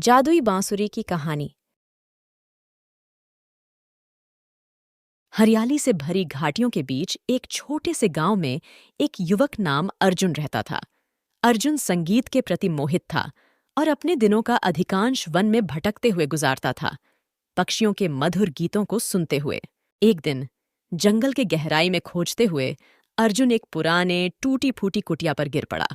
जादुई बांसुरी की कहानी। हरियाली से भरी घाटियों के बीच एक छोटे से गांव में एक युवक नाम अर्जुन रहता था। अर्जुन संगीत के प्रति मोहित था और अपने दिनों का अधिकांश वन में भटकते हुए गुजारता था, पक्षियों के मधुर गीतों को सुनते हुए। एक दिन जंगल के गहराई में खोजते हुए अर्जुन एक पुराने टूटी फूटी कुटिया पर गिर पड़ा।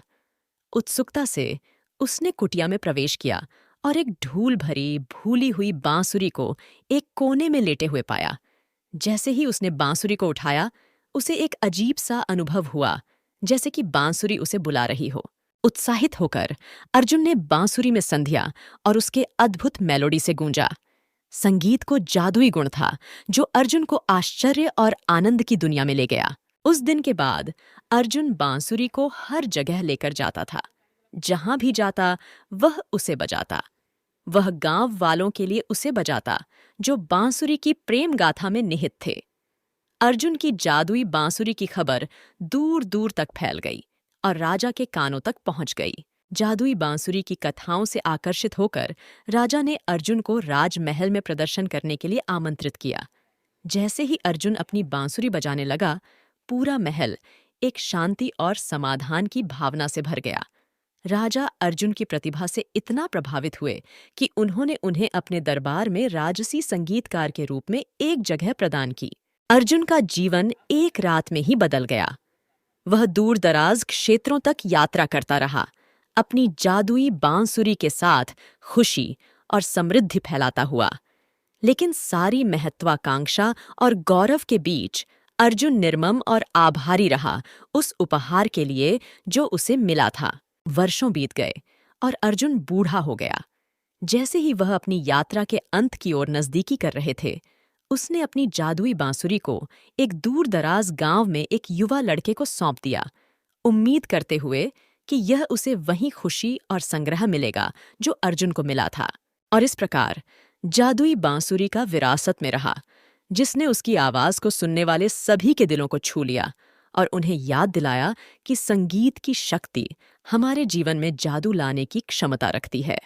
उत्सुकता से उसने कुटिया में प्रवेश किया और एक धूल भरी भूली हुई बांसुरी को एक कोने में लेटे हुए पाया। जैसे ही उसने बांसुरी को उठाया, उसे एक अजीब सा अनुभव हुआ, जैसे कि बांसुरी उसे बुला रही हो। उत्साहित होकर अर्जुन ने बांसुरी में संधिया और उसके अद्भुत मेलोडी से गूंजा। संगीत को जादुई गुण था जो अर्जुन को आश्चर्य और आनंद की दुनिया में ले गया। उस दिन के बाद अर्जुन बांसुरी को हर जगह लेकर जाता था। जहां भी जाता वह उसे बजाता। वह गांव वालों के लिए उसे बजाता जो बांसुरी की प्रेम गाथा में निहित थे। अर्जुन की जादुई बांसुरी की खबर दूर दूर तक फैल गई और राजा के कानों तक पहुंच गई। जादुई बांसुरी की कथाओं से आकर्षित होकर राजा ने अर्जुन को राजमहल में प्रदर्शन करने के लिए आमंत्रित किया। जैसे ही अर्जुन अपनी बांसुरी बजाने लगा, पूरा महल एक शांति और समाधान की भावना से भर गया। राजा अर्जुन की प्रतिभा से इतना प्रभावित हुए कि उन्होंने उन्हें अपने दरबार में राजसी संगीतकार के रूप में एक जगह प्रदान की। अर्जुन का जीवन एक रात में ही बदल गया। वह दूर दराज क्षेत्रों तक यात्रा करता रहा, अपनी जादुई बांसुरी के साथ खुशी और समृद्धि फैलाता हुआ। लेकिन सारी महत्वाकांक्षा और गौरव के बीच अर्जुन निर्मम और आभारी रहा उस उपहार के लिए जो उसे मिला था। वर्षों बीत गए और अर्जुन बूढ़ा हो गया। जैसे ही वह अपनी यात्रा के अंत की ओर नजदीकी कर रहे थे, उसने अपनी जादुई बांसुरी को एक दूर दराज गांव में एक युवा लड़के को सौंप दिया, उम्मीद करते हुए कि यह उसे वही खुशी और संग्रह मिलेगा जो अर्जुन को मिला था। और इस प्रकार जादुई बांसुरी का विरासत में रहा, जिसने उसकी आवाज को सुनने वाले सभी के दिलों को छू लिया और उन्हें याद दिलाया कि संगीत की शक्ति हमारे जीवन में जादू लाने की क्षमता रखती है।